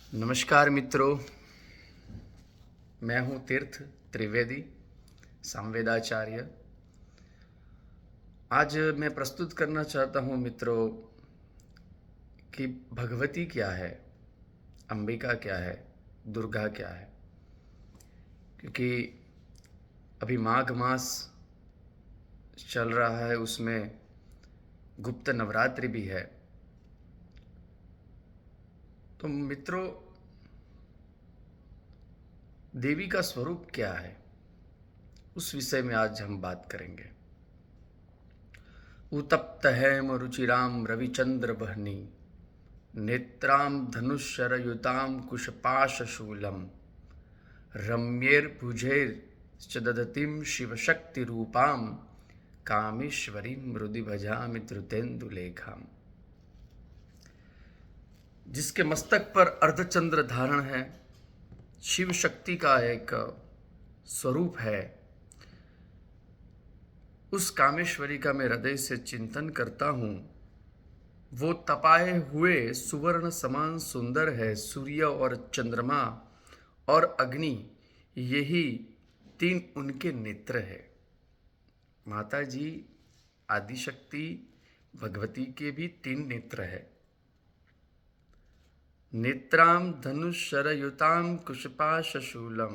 नमस्कार मित्रों, मैं हूं तीर्थ त्रिवेदी संवेदाचार्य। आज मैं प्रस्तुत करना चाहता हूं मित्रों कि भगवती क्या है, अंबिका क्या है, दुर्गा क्या है। क्योंकि अभी माघ मास चल रहा है, उसमें गुप्त नवरात्रि भी है। तो मित्रों, देवी का स्वरूप क्या है, उस विषय में आज हम बात करेंगे। उत्तप्त हेम रुचिराम रविचंद्र बहनी नेत्रां धनुष्यरयुतां कुशपाशशूलं रम्यैर्भुजैश्च दधतीं शिवशक्तिरूपां कामेश्वरीं हृदि भजामि धृतेन्दुलेखाम्। जिसके मस्तक पर अर्धचंद्र धारण है, शिव शक्ति का एक स्वरूप है, उस कामेश्वरी का मैं हृदय से चिंतन करता हूँ। वो तपाए हुए सुवर्ण समान सुंदर है। सूर्य और चंद्रमा और अग्नि, यही तीन उनके नेत्र है। माता जी आदिशक्ति भगवती के भी तीन नेत्र है। नेत्राम धनुषरयुताम कुशपाशशूलम।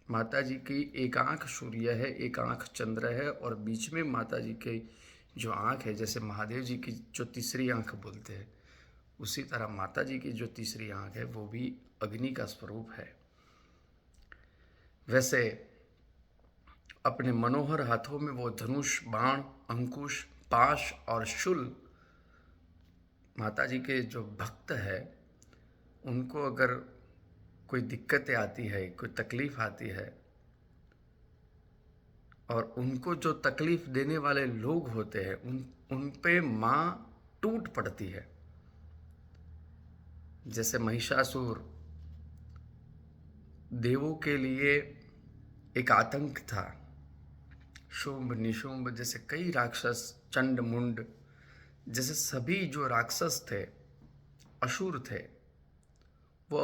माता जी की एक आंख सूर्य है, एक आंख चंद्र है, और बीच में माता जी के जो आंख है, जैसे महादेव जी की जो तीसरी आंख बोलते हैं, उसी तरह माता जी की जो तीसरी आंख है वो भी अग्नि का स्वरूप है। वैसे अपने मनोहर हाथों में वो धनुष, बाण, अंकुश, पाश और शूल, माता जी के जो भक्त है उनको अगर कोई दिक्कतें आती है, कोई तकलीफ आती है, और उनको जो तकलीफ देने वाले लोग होते हैं उन पे माँ टूट पड़ती है। जैसे महिषासुर देवों के लिए एक आतंक था। शुंभ निशुंभ जैसे कई राक्षस, चंड मुंड जैसे सभी जो राक्षस थे, असुर थे, वो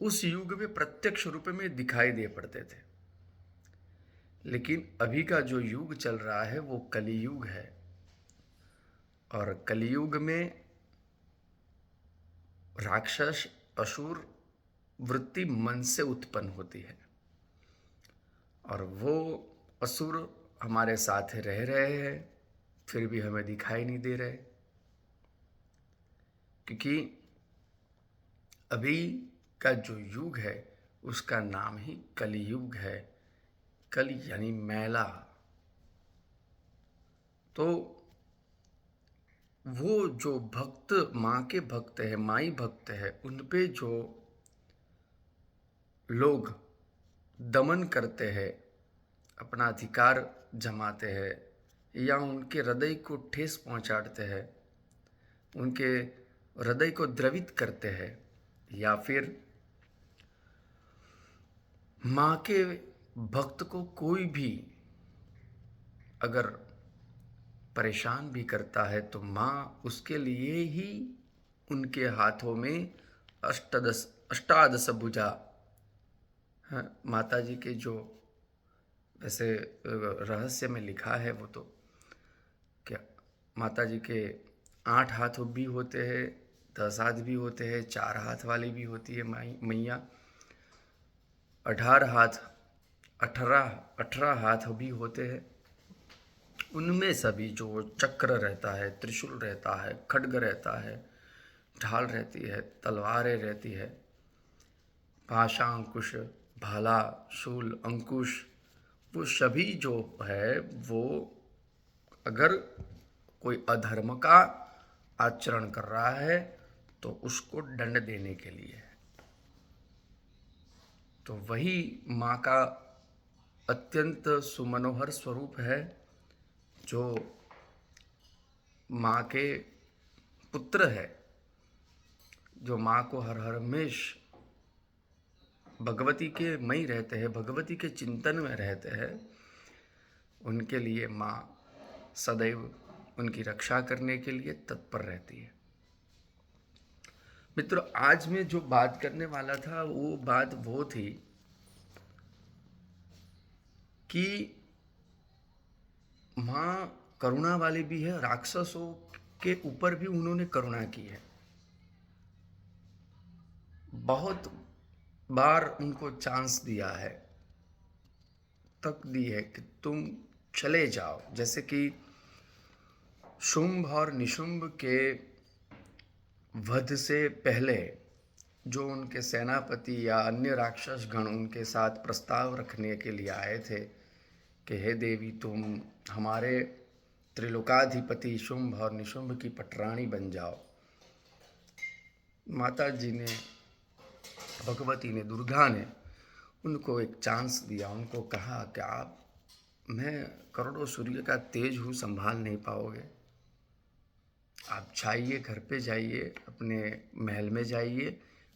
उस युग में प्रत्यक्ष रूप में दिखाई दे पड़ते थे। लेकिन अभी का जो युग चल रहा है वो कलियुग है, और कलियुग में राक्षस, असुर वृत्ति मन से उत्पन्न होती है, और वो असुर हमारे साथ रह रहे हैं, फिर भी हमें दिखाई नहीं दे रहे। क्योंकि अभी का जो युग है उसका नाम ही कलियुग है। कलि यानी मैला। तो वो जो भक्त, माँ के भक्त है, माई भक्त है, उन पे जो लोग दमन करते हैं, अपना अधिकार जमाते हैं, या उनके हृदय को ठेस पहुंचाते हैं, उनके हृदय को द्रवित करते हैं, या फिर माँ के भक्त को कोई भी अगर परेशान भी करता है तो माँ उसके लिए ही उनके हाथों में अष्टादश भुजा, माता जी के जो वैसे रहस्य में लिखा है वो तो क्या, माता जी के 8 हाथ भी होते हैं, 10 हाथ भी होते हैं, 4 हाथ वाली भी होती है मैया, 18 हाथ, 18 हाथ भी होते हैं। उनमें सभी जो चक्र रहता है, त्रिशूल रहता है, खड्ग रहता है, ढाल रहती है, तलवारें रहती है, पाशांकुश, भाला, शूल, अंकुश, वो सभी जो है वो अगर कोई अधर्म का आचरण कर रहा है तो उसको दंड देने के लिए है। तो वही माँ का अत्यंत सुमनोहर स्वरूप है, जो माँ के पुत्र है, जो माँ को हर हमेश भगवती के मई रहते हैं, भगवती के चिंतन में रहते हैं। उनके लिए माँ सदैव उनकी रक्षा करने के लिए तत्पर रहती है। मित्रों, आज मैं जो बात करने वाला था वो बात वो थी कि माँ करुणा वाली भी है। राक्षसों के ऊपर भी उन्होंने करुणा की है। बहुत बार उनको चांस दिया है, तक दी है कि तुम चले जाओ। जैसे कि शुंभ और निशुंभ के वध से पहले जो उनके सेनापति या अन्य राक्षस गण उनके साथ प्रस्ताव रखने के लिए आए थे कि हे देवी, तुम हमारे त्रिलोकाधिपति शुंभ और निशुंभ की पटरानी बन जाओ। माता जी ने, भगवती ने, दुर्गा ने उनको एक चांस दिया। उनको कहा कि आप, मैं करोड़ों सूर्य का तेज हूँ, संभाल नहीं पाओगे। आप जाइए, घर पे जाइए, अपने महल में जाइए,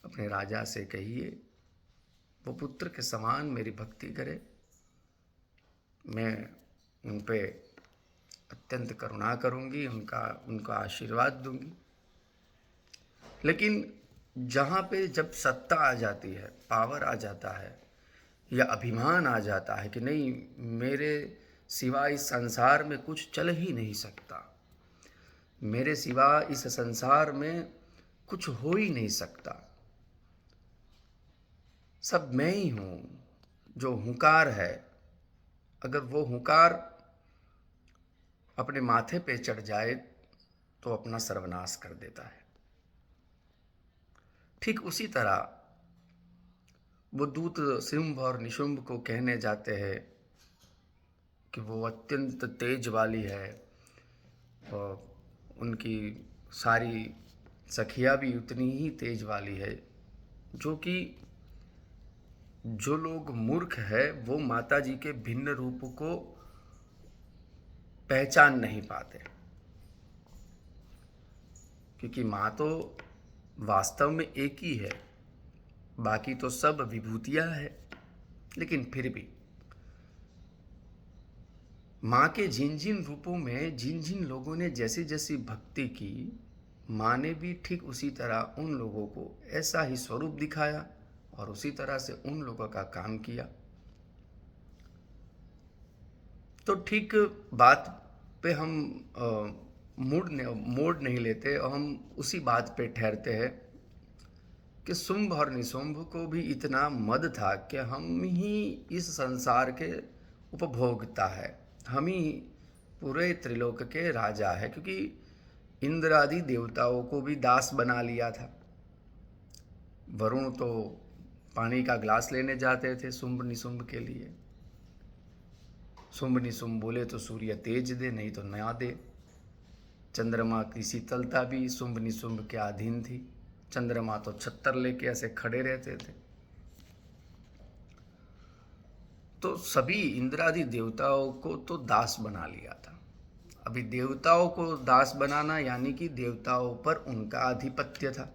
अपने राजा से कहिए वो पुत्र के समान मेरी भक्ति करे, मैं उन पे अत्यंत करुणा करूँगी, उनका आशीर्वाद दूंगी। लेकिन जहाँ पे जब सत्ता आ जाती है, पावर आ जाता है या अभिमान आ जाता है कि नहीं, मेरे सिवा इस संसार में कुछ चल ही नहीं सकता, मेरे सिवा इस संसार में कुछ हो ही नहीं सकता, सब मैं ही हूँ, जो हुंकार है, अगर वो हुंकार अपने माथे पे चढ़ जाए तो अपना सर्वनाश कर देता है। ठीक उसी तरह वो दूत शुंभ और निशुंभ को कहने जाते हैं कि वो अत्यंत तेज वाली है और उनकी सारी सखियाँ भी उतनी ही तेज वाली है, जो कि जो लोग मूर्ख है वो माता जी के भिन्न रूप को पहचान नहीं पाते, क्योंकि माँ तो वास्तव में एक ही है, बाकी तो सब विभूतियाँ है। लेकिन फिर भी माँ के जिन जिन रूपों में जिन जिन लोगों ने जैसी जैसी भक्ति की, माँ ने भी ठीक उसी तरह उन लोगों को ऐसा ही स्वरूप दिखाया और उसी तरह से उन लोगों का काम किया। तो ठीक बात पे हम मोड़ नहीं लेते और हम उसी बात पे ठहरते हैं कि शुंभ और निशुंभ को भी इतना मद था कि हम ही इस संसार के उपभोक्ता है, हम ही पूरे त्रिलोक के राजा है, क्योंकि इंद्र आदि देवताओं को भी दास बना लिया था। वरुण तो पानी का ग्लास लेने जाते थे शुंभ निशुंभ के लिए। शुंभ निशुंभ बोले तो सूर्य तेज दे, नहीं तो ना दे। चंद्रमा की शीतलता भी शुंभ निशुंभ के अधीन थी। चंद्रमा तो छत्तर लेके ऐसे खड़े रहते थे। तो सभी इंद्रादि देवताओं को तो दास बना लिया था। अभी देवताओं को दास बनाना यानी कि देवताओं पर उनका आधिपत्य था,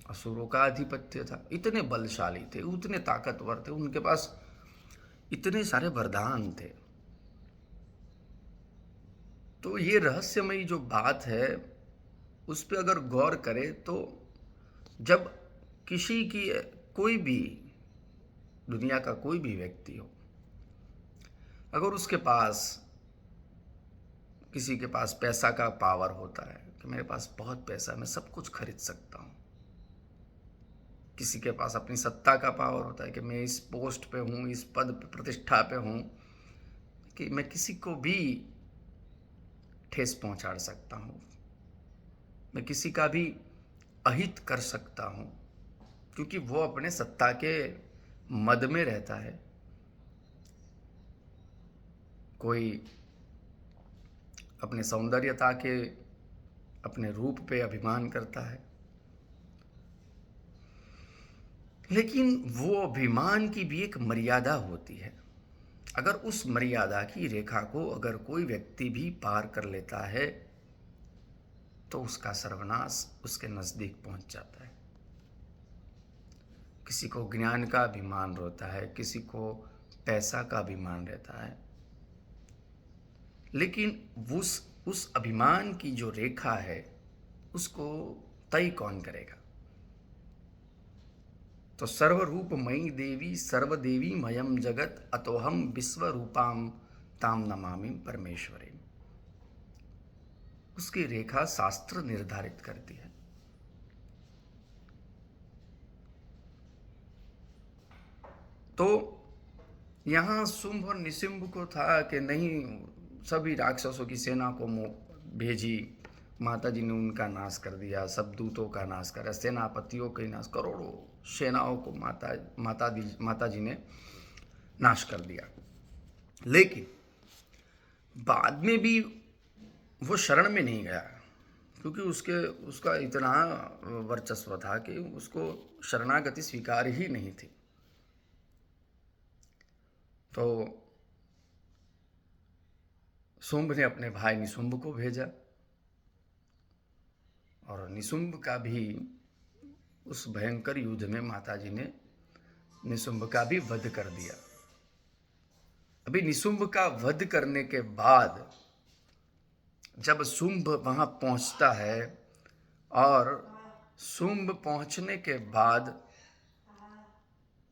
असुरों का आधिपत्य था। इतने बलशाली थे, उतने ताकतवर थे, उनके पास इतने सारे वरदान थे। तो ये रहस्यमयी जो बात है उस पर अगर गौर करें तो जब किसी की, कोई भी, दुनिया का कोई भी व्यक्ति हो, अगर उसके पास, किसी के पास पैसा का पावर होता है कि मेरे पास बहुत पैसा है, मैं सब कुछ खरीद सकता हूँ। किसी के पास अपनी सत्ता का पावर होता है कि मैं इस पोस्ट पे हूँ, इस पद पे, प्रतिष्ठा पे हूँ कि मैं किसी को भी ठेस पहुँचा सकता हूँ, मैं किसी का भी अहित कर सकता हूँ, क्योंकि वो अपने सत्ता के मद में रहता है। कोई अपने सौंदर्यता के, अपने रूप पे अभिमान करता है, लेकिन वो अभिमान की भी एक मर्यादा होती है। अगर उस मर्यादा की रेखा को अगर कोई व्यक्ति भी पार कर लेता है तो उसका सर्वनाश उसके नज़दीक पहुंच जाता है। किसी को ज्ञान का अभिमान रहता है, किसी को पैसा का अभिमान रहता है, लेकिन उस अभिमान की जो रेखा है उसको तय कौन करेगा? तो सर्वरूपमयी देवी सर्वदेवी मयम जगत अतोहम विश्वरूपाम ताम नमामि परमेश्वरी। उसकी रेखा शास्त्र निर्धारित करती है। तो यहाँ शुंभ और निशुंभ को था कि नहीं, सभी राक्षसों की सेना को भेजी, माता जी ने उनका नाश कर दिया, सब दूतों का नाश करा, सेनापतियों का नाश, करोड़ों सेनाओं को माता जी ने नाश कर दिया। लेकिन बाद में भी वो शरण में नहीं गया, क्योंकि उसका इतना वर्चस्व था कि उसको शरणागति स्वीकार ही नहीं थी। तो शुंभ ने अपने भाई निशुंभ को भेजा और निशुंभ का भी उस भयंकर युद्ध में माताजी ने निशुंभ का भी वध कर दिया। अभी निशुंभ का वध करने के बाद जब शुंभ वहां पहुंचता है और शुंभ पहुंचने के बाद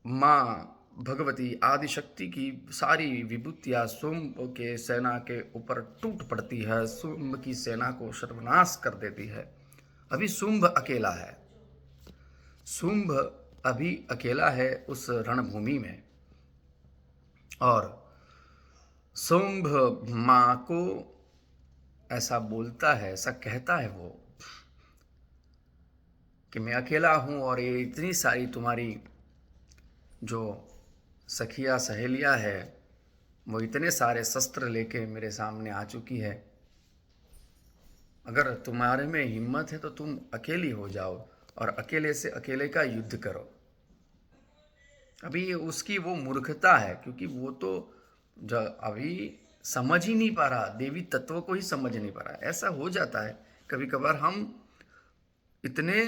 माँ भगवती आदिशक्ति की सारी विभूतियाँ शुंभ के सेना के ऊपर टूट पड़ती है, शुंभ की सेना को सर्वनाश कर देती है। अभी शुंभ अकेला है, शुंभ अभी अकेला है उस रणभूमि में। और शुंभ माँ को ऐसा बोलता है, ऐसा कहता है वो कि मैं अकेला हूँ और ये इतनी सारी तुम्हारी जो सखिया सहेलियाँ है वो इतने सारे शस्त्र लेके मेरे सामने आ चुकी है। अगर तुम्हारे में हिम्मत है तो तुम अकेली हो जाओ और अकेले से अकेले का युद्ध करो। अभी उसकी वो मूर्खता है, क्योंकि वो तो अभी समझ ही नहीं पा रहा, देवी तत्व को ही समझ नहीं पा रहा। ऐसा हो जाता है कभी कभार, हम इतने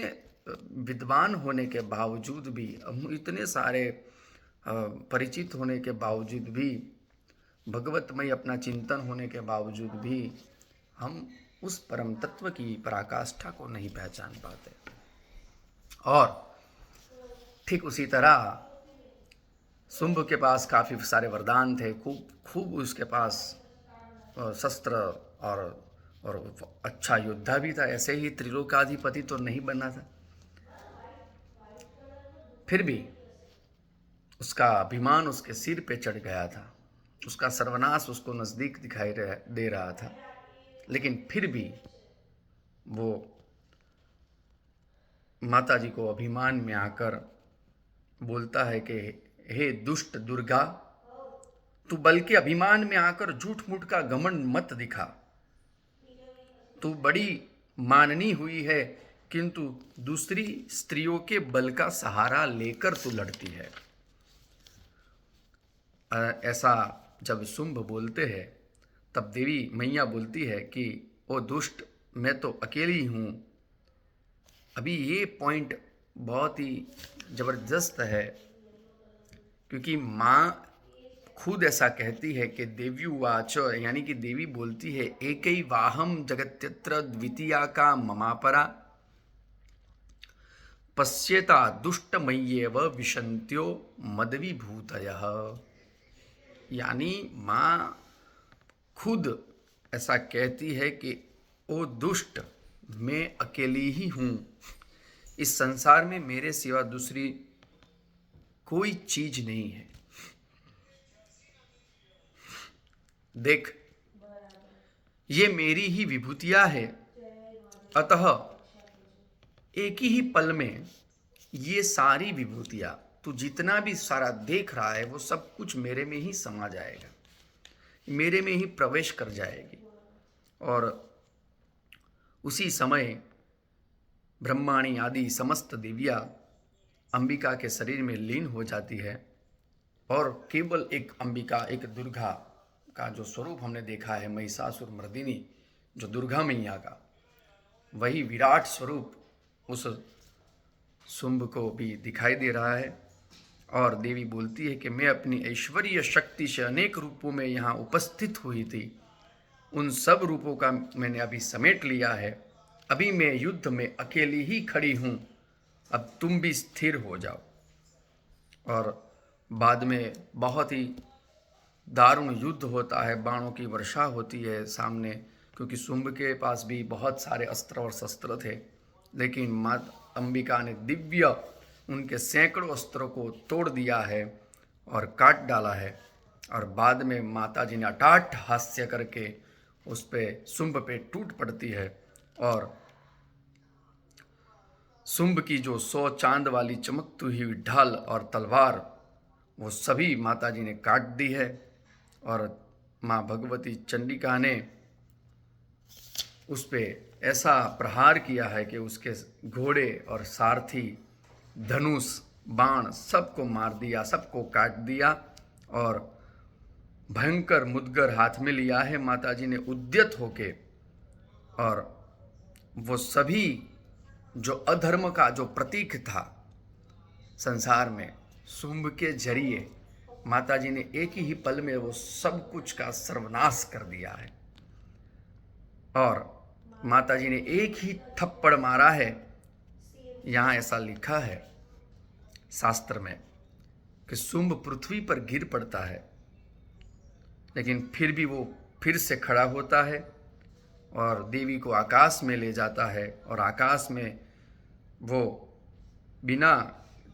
विद्वान होने के बावजूद भी, हम इतने सारे परिचित होने के बावजूद भी, भगवतमय अपना चिंतन होने के बावजूद भी हम उस परम तत्व की पराकाष्ठा को नहीं पहचान पाते। और ठीक उसी तरह शुंभ के पास काफ़ी सारे वरदान थे, खूब उसके पास शस्त्र और अच्छा योद्धा भी था। ऐसे ही त्रिलोकाधिपति तो नहीं बनना था, फिर भी उसका अभिमान उसके सिर पे चढ़ गया था, उसका सर्वनाश उसको नज़दीक दिखाई दे रहा था। लेकिन फिर भी वो माता जी को अभिमान में आकर बोलता है कि हे दुष्ट दुर्गा, तू बल्कि अभिमान में आकर झूठ मूठ का घमंड मत दिखा। तू बड़ी माननी हुई है, किंतु दूसरी स्त्रियों के बल का सहारा लेकर तू लड़ती है। ऐसा जब शुंभ बोलते हैं तब देवी मैया बोलती है कि ओ दुष्ट, मैं तो अकेली हूँ। अभी ये पॉइंट बहुत ही ज़बरदस्त है, क्योंकि माँ खुद ऐसा कहती है कि देव्युवाच, यानी कि देवी बोलती है एकई वाहम जगत्यत्र द्वितीया का ममापरा पश्येता दुष्टमय्येव विशन्त्यो मदविभूतयः। यानी माँ खुद ऐसा कहती है कि ओ दुष्ट, मैं अकेली ही हूँ, इस संसार में मेरे सिवा दूसरी कोई चीज नहीं है। देख, ये मेरी ही विभूतियाँ है, अतः एक ही पल में ये सारी विभूतियाँ, तू जितना भी सारा देख रहा है वो सब कुछ मेरे में ही समा जाएगा, मेरे में ही प्रवेश कर जाएगी। और उसी समय ब्रह्माणी आदि समस्त देवियाँ अंबिका के शरीर में लीन हो जाती है और केवल एक अंबिका, एक दुर्गा का जो स्वरूप हमने देखा है, महिषासुर मर्दिनी जो दुर्गा मैया का, वही विराट स्वरूप उस शुंभ को भी दिखाई दे रहा है। और देवी बोलती है कि मैं अपनी ऐश्वर्य शक्ति से अनेक रूपों में यहाँ उपस्थित हुई थी, उन सब रूपों का मैंने अभी समेट लिया है। अभी मैं युद्ध में अकेली ही खड़ी हूँ, अब तुम भी स्थिर हो जाओ। और बाद में बहुत ही दारुण युद्ध होता है, बाणों की वर्षा होती है सामने, क्योंकि शुंभ के पास भी बहुत सारे अस्त्र और शस्त्र थे, लेकिन माँ अंबिका ने दिव्य उनके सैकड़ों अस्त्रों को तोड़ दिया है और काट डाला है। और बाद में माता जी ने अटाट हास्य करके उस पे शुंभ पे टूट पड़ती है और शुंभ की जो 100 चांद वाली चमकती हुई ढाल और तलवार वो सभी माता जी ने काट दी है। और माँ भगवती चंडिका ने उस पे ऐसा प्रहार किया है कि उसके घोड़े और सारथी, धनुष, बाण सबको मार दिया, सबको काट दिया। और भयंकर मुदगर हाथ में लिया है माता जी ने उद्यत होके, और वो सभी जो अधर्म का जो प्रतीक था संसार में, शुंभ के जरिए माता जी ने एक ही पल में वो सब कुछ का सर्वनाश कर दिया है। और माता जी ने एक ही थप्पड़ मारा है। यहाँ ऐसा लिखा है शास्त्र में कि शुंभ पृथ्वी पर गिर पड़ता है, लेकिन फिर भी वो फिर से खड़ा होता है और देवी को आकाश में ले जाता है। और आकाश में वो बिना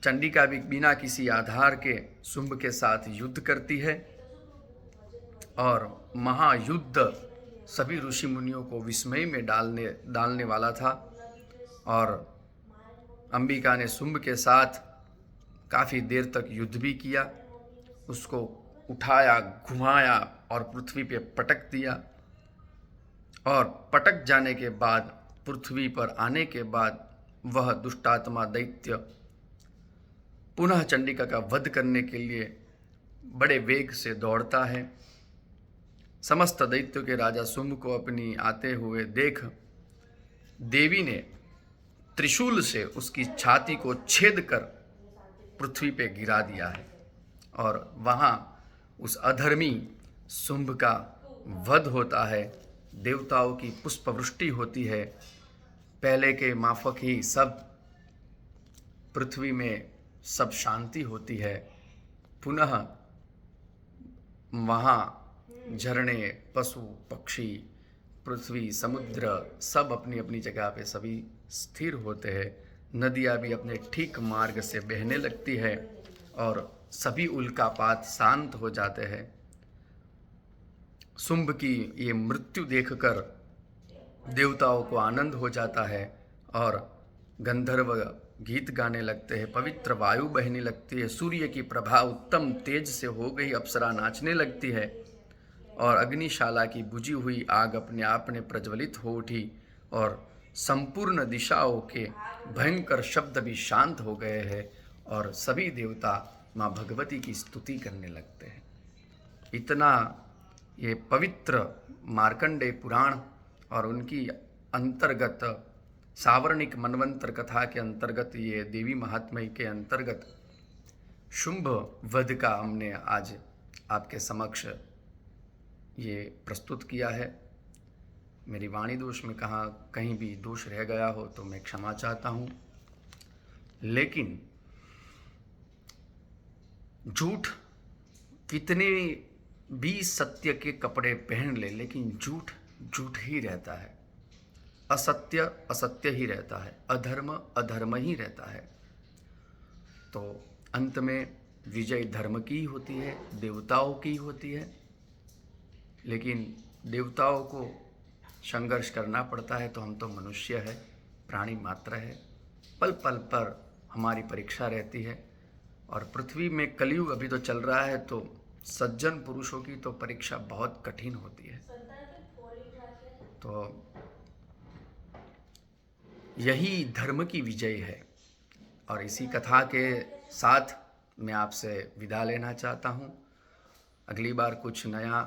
चंडिका भी बिना किसी आधार के शुंभ के साथ युद्ध करती है और महायुद्ध सभी ऋषि मुनियों को विस्मय में डालने वाला था। और अंबिका ने शुंभ के साथ काफ़ी देर तक युद्ध भी किया, उसको उठाया, घुमाया और पृथ्वी पे पटक दिया। और पटक जाने के बाद, पृथ्वी पर आने के बाद, वह दुष्टात्मा दैत्य पुनः चंडिका का वध करने के लिए बड़े वेग से दौड़ता है। समस्त दैत्यों के राजा शुंभ को अपनी आते हुए देख देवी ने त्रिशूल से उसकी छाती को छेद कर पृथ्वी पे गिरा दिया है। और वहाँ उस अधर्मी शुंभ का वध होता है। देवताओं की पुष्पवृष्टि होती है, पहले के माफक ही सब पृथ्वी में सब शांति होती है। पुनः वहाँ झरने, पशु, पक्षी, पृथ्वी, समुद्र सब अपनी अपनी जगह पे सभी स्थिर होते हैं। नदियाँ भी अपने ठीक मार्ग से बहने लगती है और सभी उल्कापात शांत हो जाते हैं। शुंभ की ये मृत्यु देखकर देवताओं को आनंद हो जाता है और गंधर्व गीत गाने लगते हैं, पवित्र वायु बहने लगती है, सूर्य की प्रभा उत्तम तेज से हो गई, अप्सरा नाचने लगती है और अग्निशाला की बुझी हुई आग अपने आप में प्रज्वलित हो उठी और संपूर्ण दिशाओं के भयंकर शब्द भी शांत हो गए हैं और सभी देवता माँ भगवती की स्तुति करने लगते हैं। इतना ये पवित्र मार्कंडेय पुराण और उनकी अंतर्गत सावर्णिक मनवंतर कथा के अंतर्गत, ये देवी महात्म्य के अंतर्गत शुंभ वध का हमने आज आपके समक्ष ये प्रस्तुत किया है। मेरी वाणी दोष में कहीं भी दोष रह गया हो तो मैं क्षमा चाहता हूँ। लेकिन झूठ कितने भी सत्य के कपड़े पहन ले, लेकिन झूठ झूठ ही रहता है, असत्य असत्य ही रहता है, अधर्म अधर्म ही रहता है। तो अंत में विजय धर्म की होती है, देवताओं की होती है। लेकिन देवताओं को संघर्ष करना पड़ता है, तो हम तो मनुष्य है, प्राणी मात्र है, पल पल पर हमारी परीक्षा रहती है। और पृथ्वी में कलयुग अभी तो चल रहा है, तो सज्जन पुरुषों की तो परीक्षा बहुत कठिन होती है। तो यही धर्म की विजय है। और इसी कथा के साथ मैं आपसे विदा लेना चाहता हूँ। अगली बार कुछ नया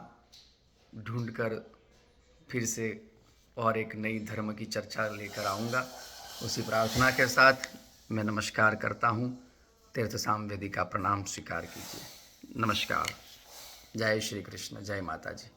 ढूंढकर फिर से और एक नई धर्म की चर्चा लेकर आऊँगा। उसी प्रार्थना के साथ मैं नमस्कार करता हूँ। तीर्थ सामवेदी का प्रणाम स्वीकार कीजिए। नमस्कार। जय श्री कृष्ण, जय माता जी।